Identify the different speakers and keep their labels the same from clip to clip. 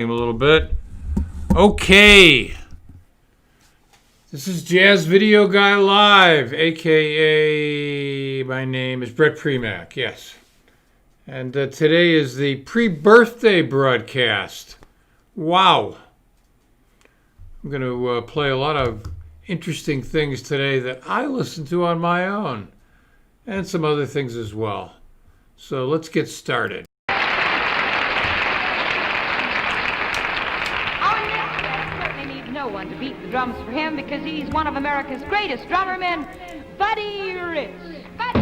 Speaker 1: A little bit. Okay. This is Jazz Video Guy Live, aka my name is Bret Primack, yes. And today is the pre-birthday broadcast. Wow. I'm going to play a lot of interesting things today that I listen to on my own, and some other things as well. So let's get started.
Speaker 2: No one to beat the drums for him because he's one of America's greatest drummermen, Buddy Rich. Buddy.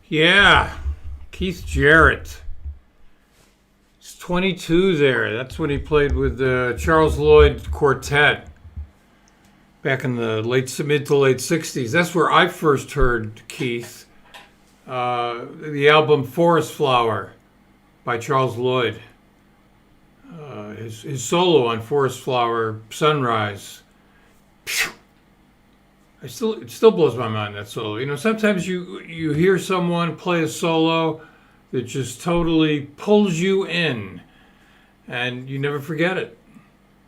Speaker 1: Yeah, Keith Jarrett. He's 22 there. That's when he played with the Charles Lloyd Quartet back in the mid to late 60s. That's where I first heard Keith. The album Forest Flower by Charles Lloyd. His solo on Forest Flower, Sunrise. It still blows my mind, that solo. You know, sometimes you hear someone play a solo that just totally pulls you in, and you never forget it.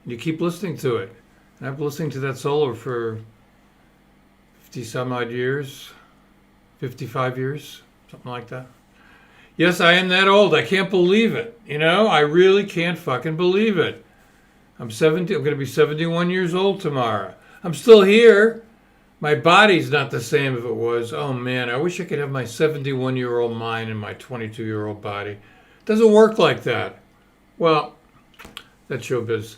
Speaker 1: You keep listening to it. And I've been listening to that solo for 50 some odd years, 55 years, something like that. Yes, I am that old. I can't believe it. You know, I really can't fucking believe it. I'm 70. I'm going to be 71 years old tomorrow. I'm still here. My body's not the same if it was. Oh man, I wish I could have my 71-year-old mind in my 22-year-old body. It doesn't work like that. Well, that's showbiz.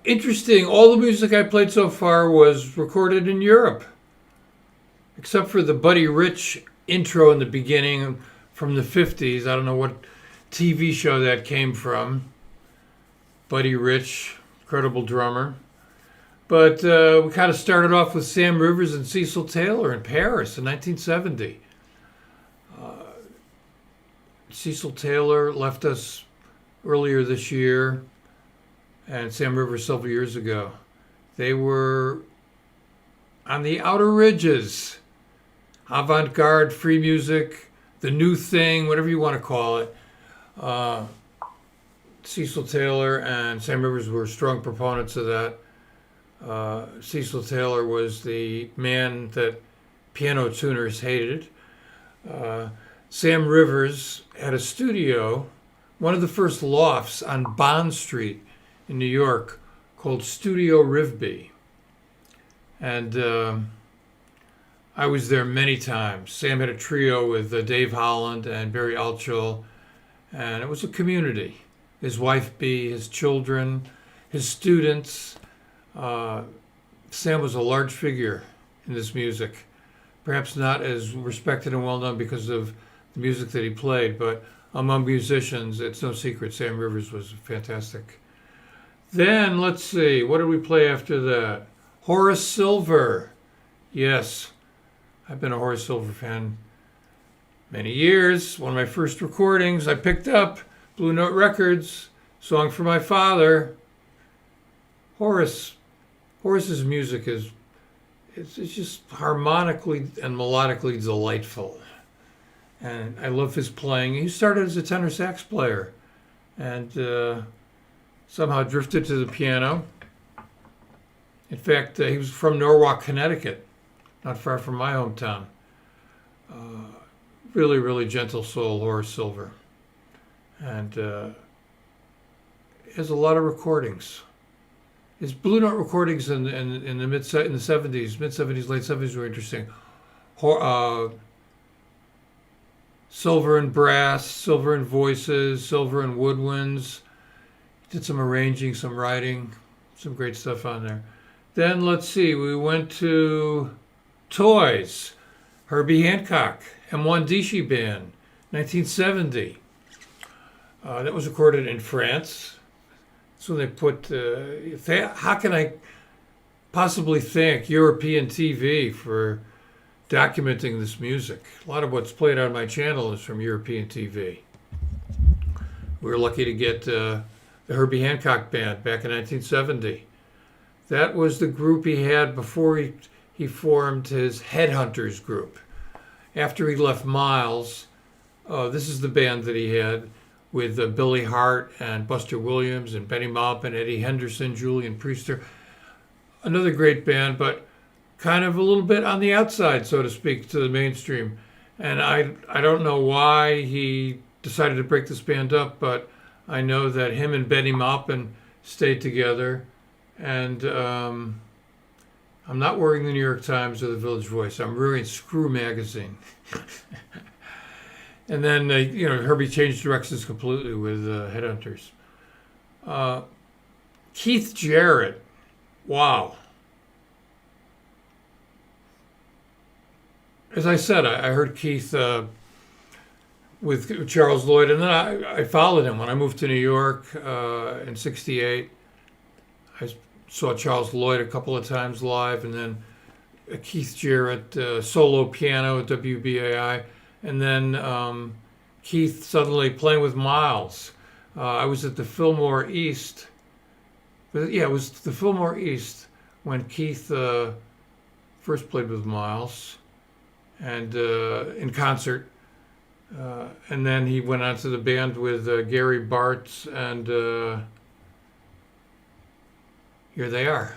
Speaker 1: Interesting. All the music I played so far was recorded in Europe, except for the Buddy Rich intro in the beginning from the 50s. I don't know what TV show that came from. Buddy Rich, incredible drummer. But we kind of started off with Sam Rivers and Cecil Taylor in Paris in 1970. Cecil Taylor left us earlier this year, and Sam Rivers several years ago. They were on the outer ridges. Avant-garde, free music, the new thing, whatever you want to call it. Cecil Taylor and Sam Rivers were strong proponents of that. Cecil Taylor was the man that piano tuners hated. Sam Rivers had a studio, one of the first lofts on Bond Street in New York, called Studio Rivby. And I was there many times. Sam had a trio with Dave Holland and Barry Altschul, and it was a community. His wife Bea, his children, his students. Sam was a large figure in this music. Perhaps not as respected and well known because of the music that he played, but among musicians, it's no secret Sam Rivers was fantastic. Then, let's see, what did we play after that? Horace Silver. Yes, I've been a Horace Silver fan many years. One of my first recordings I picked up, Blue Note Records, Song for My Father. Horace's music it's just harmonically and melodically delightful. And I love his playing. He started as a tenor sax player and somehow drifted to the piano. In fact, he was from Norwalk, Connecticut, not far from my hometown. Really, really gentle soul, Horace Silver. And has a lot of recordings. His Blue Note recordings in the mid 70s, late 70s were interesting. Silver and brass, silver and voices, silver and woodwinds. Did some arranging, some writing, some great stuff on there. Then let's see, we went to Toys, Herbie Hancock, M1 Dishi Band, 1970. That was recorded in France. So they put, how can I possibly thank European TV for documenting this music? A lot of what's played on my channel is from European TV. We were lucky to get the Herbie Hancock Band back in 1970. That was the group he had before he formed his Headhunters group. After he left Miles, this is the band that he had with Billy Hart and Buster Williams and Benny Maupin, Eddie Henderson, Julian Priester. Another great band, but kind of a little bit on the outside, so to speak, to the mainstream. And I don't know why he decided to break this band up, but I know that him and Benny Maupin stayed together. And I'm not wearing the New York Times or the Village Voice. I'm wearing Screw Magazine. And then, Herbie changed directions completely with Headhunters. Keith Jarrett. Wow. as I said, I heard Keith with Charles Lloyd, and then I followed him when I moved to New York in '68. I saw Charles Lloyd a couple of times live, and then Keith Jarrett solo piano at WBAI, and then Keith suddenly playing with Miles. I was at the Fillmore East. Yeah, it was the Fillmore East when Keith first played with Miles, and in concert. And then he went on to the band with Gary Bartz, and here they are.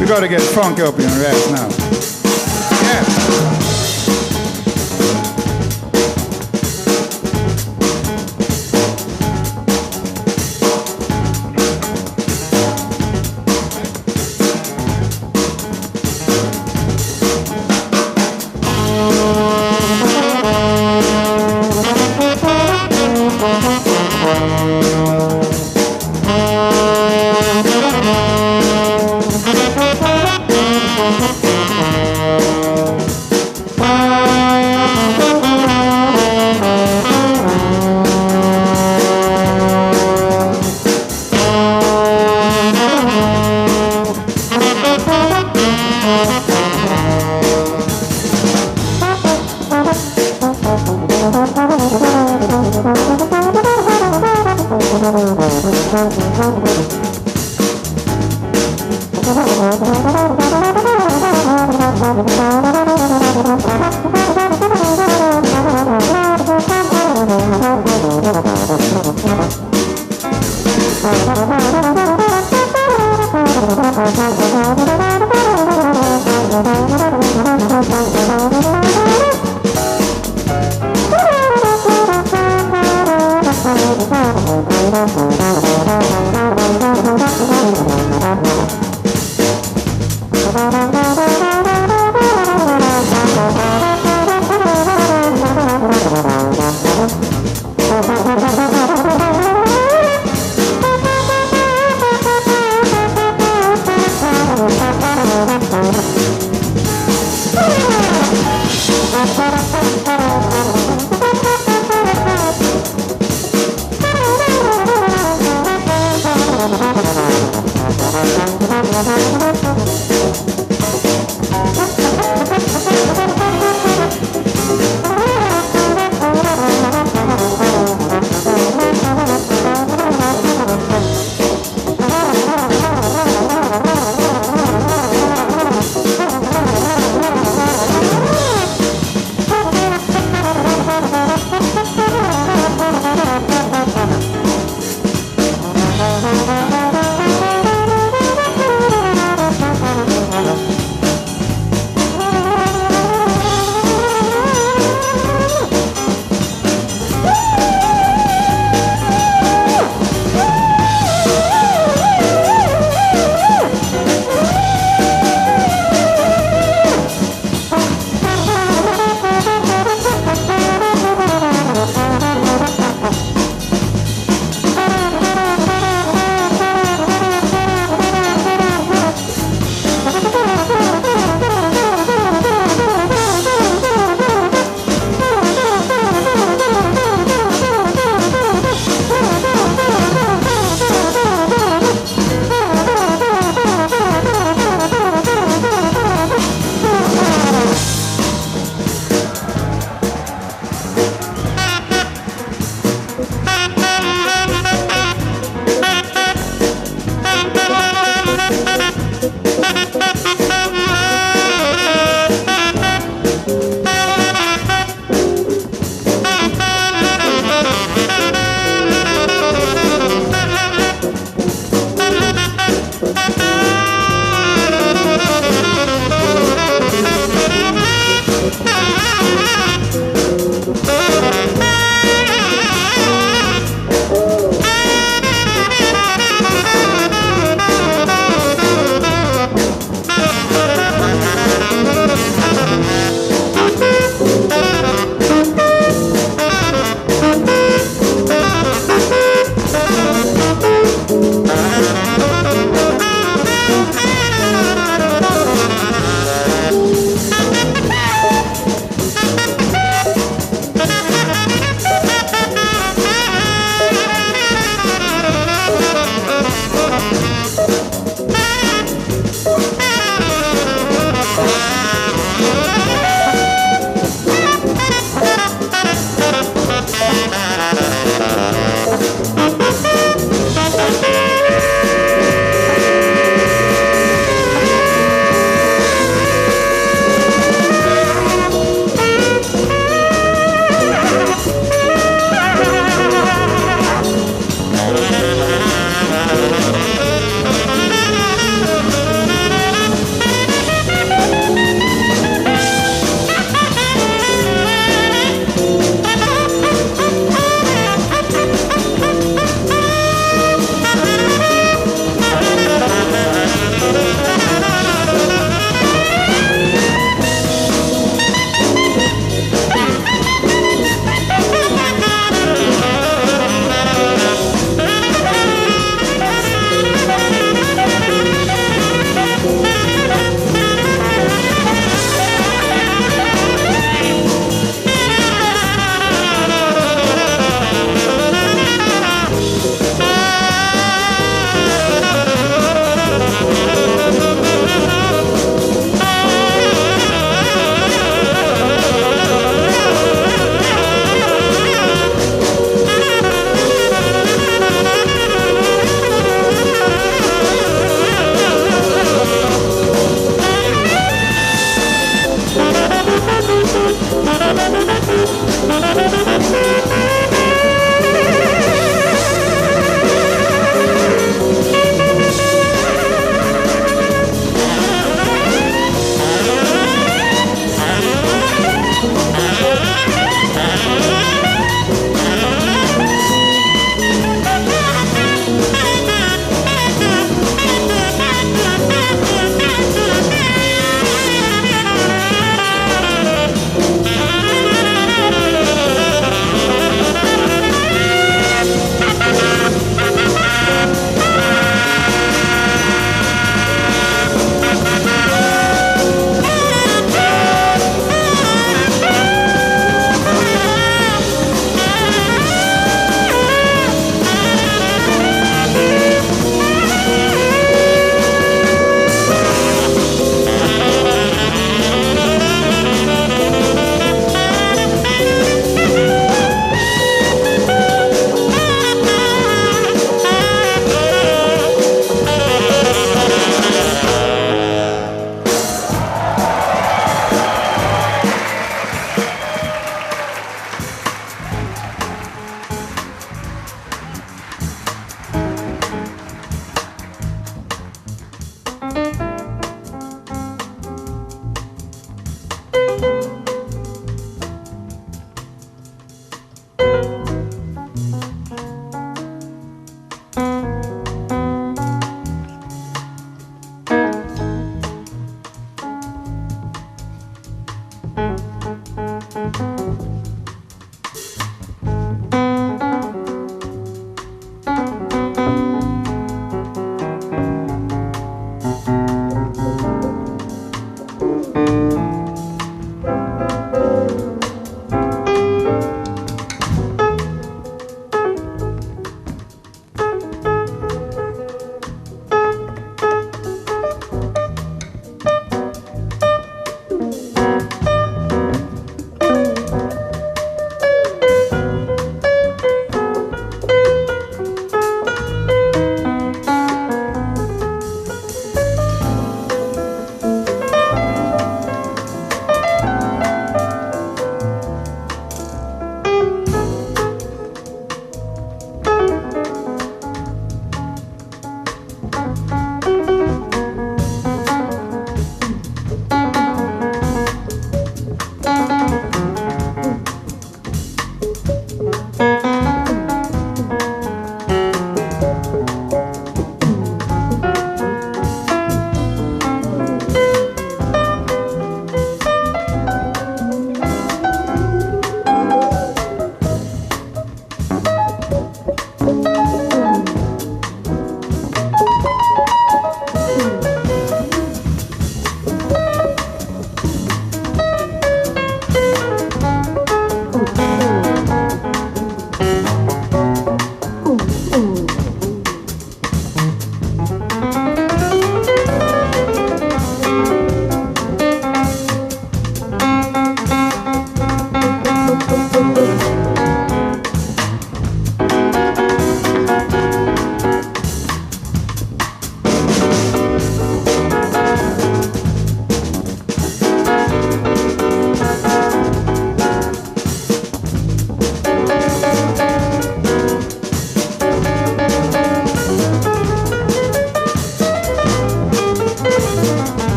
Speaker 3: We gotta get funk up in your ass now. Yeah.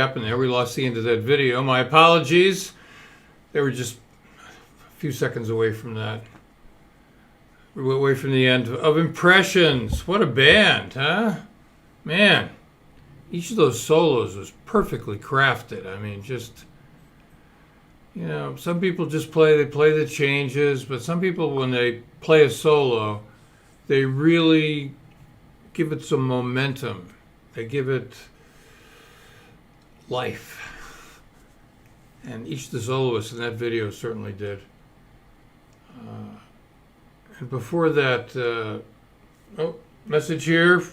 Speaker 1: happened there. We lost the end of that video. My apologies. They were just a few seconds away from that. We were away from the end of Impressions. What a band, huh? Man, each of those solos was perfectly crafted. I mean, just, you know, some people just they play the changes, but some people, when they play a solo, they really give it some momentum. They give it life. And each of the soloists in that video certainly did. And before that, message here.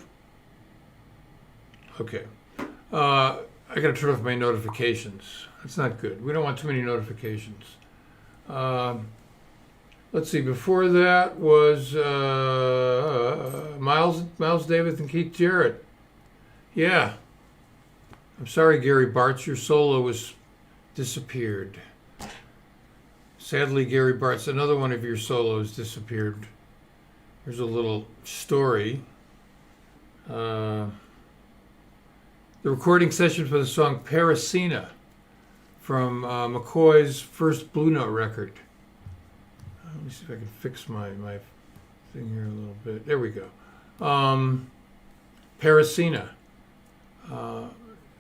Speaker 1: Okay. I got to turn off my notifications. That's not good. We don't want too many notifications. Let's see. Before that was Miles Davis and Keith Jarrett. Yeah. I'm sorry, Gary Bartz. Your solo was disappeared. Sadly, Gary Bartz, another one of your solos disappeared. Here's a little story. The recording session for the song Pariah from McCoy's first Blue Note record. Let me see if I can fix my thing here a little bit. There we go. Pariah.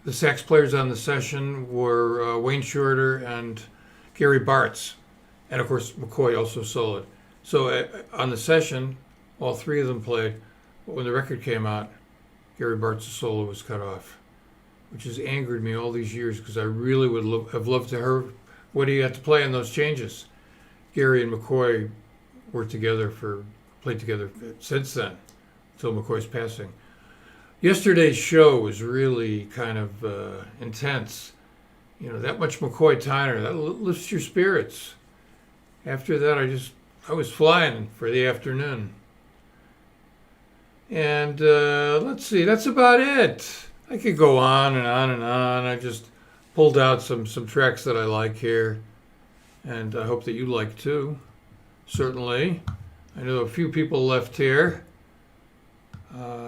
Speaker 1: The sax players on the session were Wayne Shorter and Gary Bartz. And of course, McCoy also soloed. So on the session, all three of them played. But when the record came out, Gary Bartz's solo was cut off, which has angered me all these years because I really would have loved to hear what he had to play on those changes. Gary and McCoy played together since then, until McCoy's passing. Yesterday's show was really kind of intense. You know, that much McCoy Tyner, that lifts your spirits. After that, I was flying for the afternoon. And let's see, that's about it. I could go on and on and on. I just pulled out some tracks that I like here. And I hope that you like too, certainly. I know a few people left here.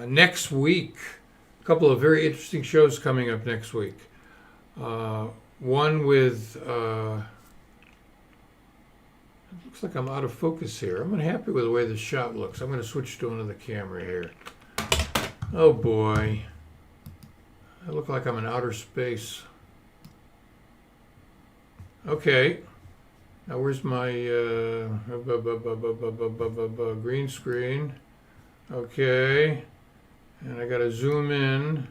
Speaker 1: Next week, a couple of very interesting shows coming up next week. One with, it looks like I'm out of focus here. I'm unhappy with the way this shot looks. I'm going to switch to another camera here. Oh boy. I look like I'm in outer space. Okay. Now where's my green screen? Okay. And I got to zoom in.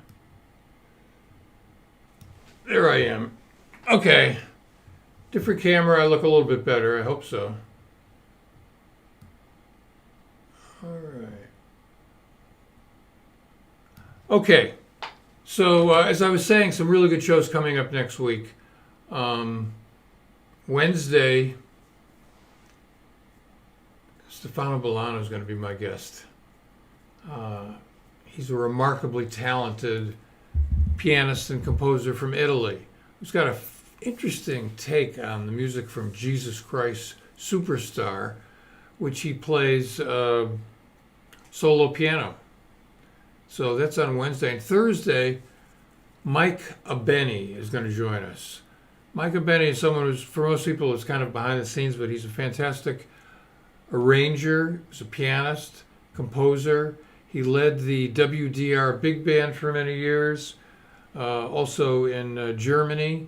Speaker 1: There I am. Okay. Different camera, I look a little bit better. I hope so. All right. Okay. So as I was saying, some really good shows coming up next week. Wednesday, Stefano Bolano is going to be my guest. He's a remarkably talented pianist and composer from Italy who's got an interesting take on the music from Jesus Christ Superstar, which he plays solo piano. So that's on Wednesday. And Thursday, Mike Abeni is going to join us. Mike Abeni is someone who's, for most people, is kind of behind the scenes, but he's a fantastic arranger, he's a pianist, composer. He led the WDR big band for many years. Also in Germany,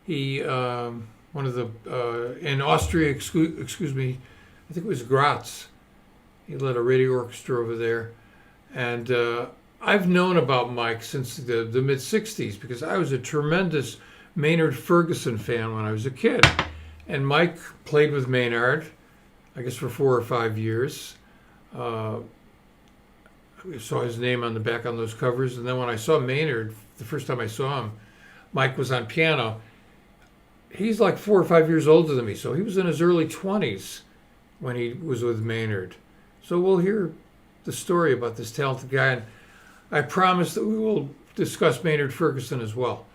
Speaker 1: he in Austria, excuse me, I think it was Graz. He led a radio orchestra over there, and I've known about Mike since the mid '60s because I was a tremendous Maynard Ferguson fan when I was a kid, and Mike played with Maynard, I guess for 4 or 5 years. I saw his name on the back on those covers, and then when I saw Maynard, the first time I saw him, Mike was on piano. He's like 4 or 5 years older than me, so he was in his early 20s when he was with Maynard. So we'll hear the story about this talented guy, and I promise that we will discuss Maynard Ferguson as well.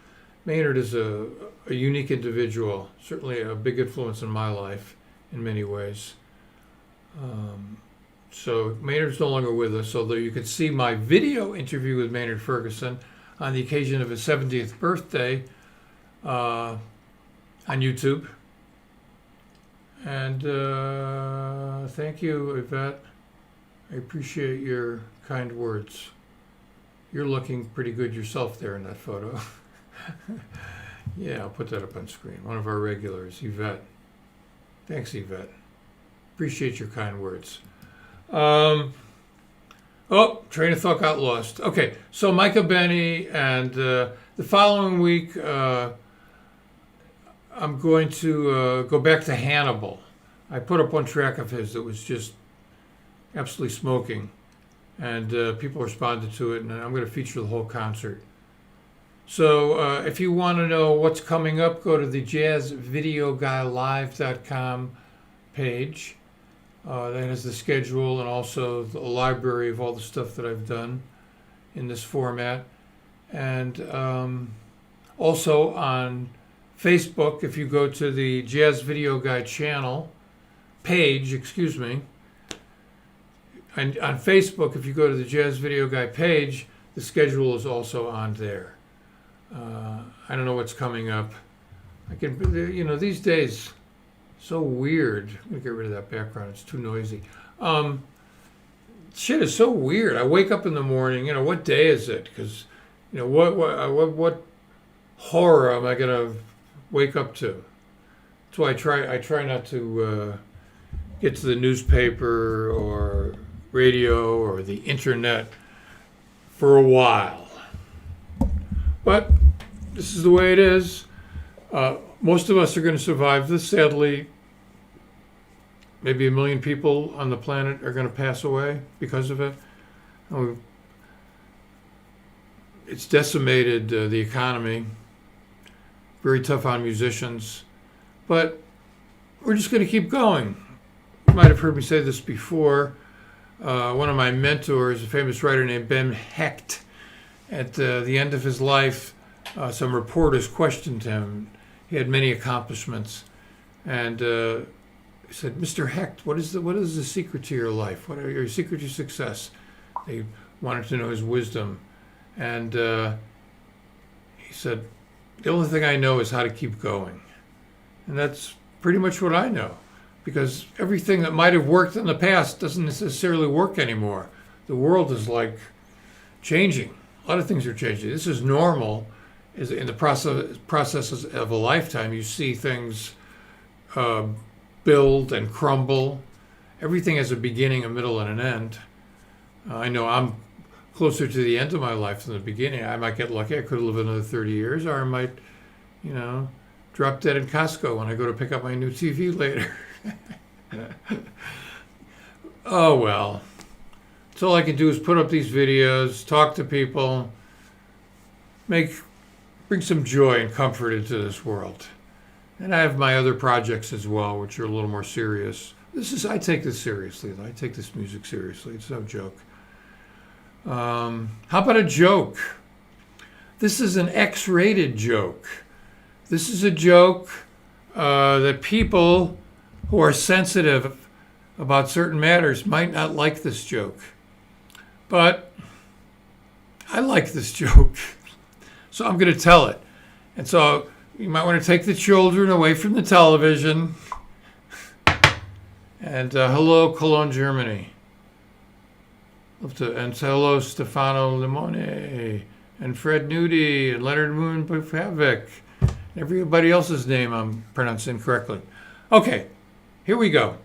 Speaker 1: Maynard is a unique individual, certainly a big influence in my life in many ways. So Maynard's no longer with us, although you could see my video interview with Maynard Ferguson on the occasion of his 70th birthday on YouTube. And thank you, Yvette. I appreciate your kind words. You're looking pretty good yourself there in that photo. Yeah, I'll put that up on screen. One of our regulars, Yvette. Thanks, Yvette. Appreciate your kind words. Oh, train of thought got lost. Okay, so Micah Benny, and the following week, I'm going to go back to Hannibal. I put up one track of his that was just absolutely smoking, and people responded to it, and I'm going to feature the whole concert. So if you want to know what's coming up, go to the jazzvideoguy.live.com page. That has the schedule and also the library of all the stuff that I've done in this format. And also on Facebook, if you go to the Jazz Video Guy page, and on Facebook, if you go to the Jazz Video Guy page, the schedule is also on there. I don't know what's coming up. I can, these days, so weird. I'm gonna get rid of that background. It's too noisy. Shit is so weird. I wake up in the morning. What day is it? Because, what horror am I gonna wake up to? That's why I try not to get to the newspaper or radio or the internet for a while. But this is the way it is. Most of us are going to survive this. Sadly, maybe 1 million people on the planet are going to pass away because of it. It's decimated the economy. Very tough on musicians. But we're just going to keep going. You might have heard me say this before. One of my mentors, a famous writer named Ben Hecht, at the end of his life, some reporters questioned him. He had many accomplishments, and he said, "Mr. Hecht, what is the secret to your life? What are your secret to success?" They wanted to know his wisdom, and he said, "The only thing I know is how to keep going," and that's pretty much what I know, because everything that might have worked in the past doesn't necessarily work anymore. The world is like changing. A lot of things are changing. This is normal. Is in the processes of a lifetime, you see things build and crumble. Everything has a beginning, a middle, and an end. I know I'm closer to the end of my life than the beginning. I might get lucky. I could live another 30 years, or I might, drop dead in Costco when I go to pick up my new TV later. Oh, well. So all I can do is put up these videos, talk to people, bring some joy and comfort into this world. And I have my other projects as well, which are a little more serious. I take this seriously. I take this music seriously. It's no joke. How about a joke? This is an X-rated joke. This is a joke that people who are sensitive about certain matters might not like this joke. But I like this joke. So I'm going to tell it. And so you might want to take the children away from the television. And hello, Cologne, Germany. And hello, Stefano Limone, and Fred Nudie, and Leonard Moon Pavic. Everybody else's name I'm pronouncing incorrectly. Okay, here we go.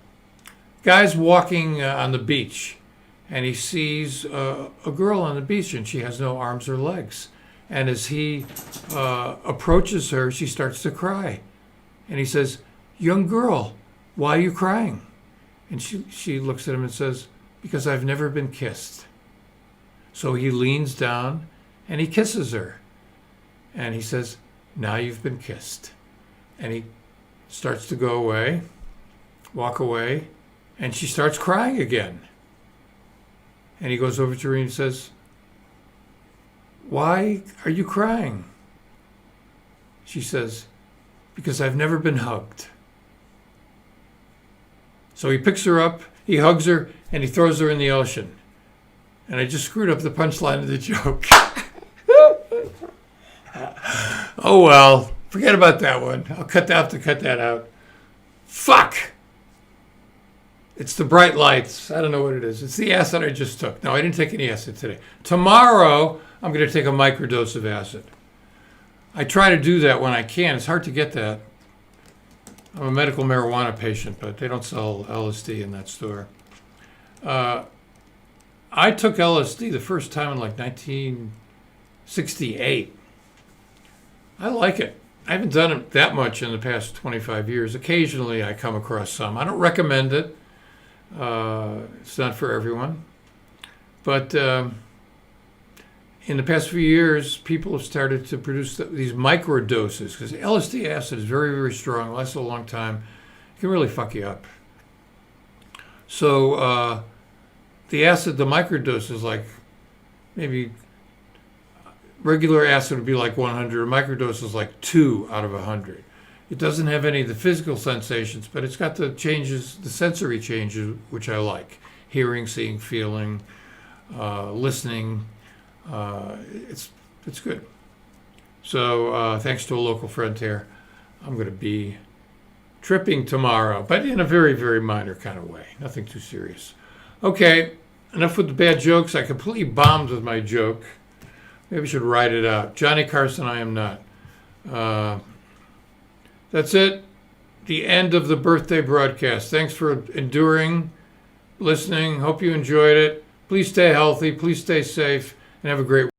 Speaker 1: Guy's walking on the beach, and he sees a girl on the beach, and she has no arms or legs. And as he approaches her, she starts to cry. And he says, "Young girl, why are you crying?" And she looks at him and says, "Because I've never been kissed." So he leans down and he kisses her. And he says, "Now you've been kissed." And he starts to go away, walk away, and she starts crying again. And he goes over to her and says, "Why are you crying?" She says, "Because I've never been hugged." So he picks her up, he hugs her, and he throws her in the ocean. And I just screwed up the punchline of the joke. Oh well, Forget about that one. I'll have to cut that out. Fuck! It's the bright lights. I don't know what it is. It's the acid I just took. No, I didn't take any acid today. Tomorrow, I'm going to take a microdose of acid. I try to do that when I can. It's hard to get that. I'm a medical marijuana patient, but they don't sell LSD in that store. I took LSD the first time in like 1968. I like it. I haven't done it that much in the past 25 years. Occasionally I come across some. I don't recommend it. It's not for everyone. But in the past few years, people have started to produce these microdoses because LSD acid is very, very strong. It lasts a long time. It can really fuck you up. So the acid, the microdose is like maybe regular acid would be like 100. Microdose is like 2 out of 100. It doesn't have any of the physical sensations, but it's got the changes, the sensory changes, which I like. Hearing, seeing, feeling, listening. It's good. So thanks to a local friend here, I'm going to be tripping tomorrow, but in a very, very minor kind of way. Nothing too serious. Okay, enough with the bad jokes. I completely bombed with my joke. Maybe I should write it out. Johnny Carson, I am not. That's it. The end of the birthday broadcast. Thanks for enduring, listening. Hope you enjoyed it. Please stay healthy. Please stay safe. And have a great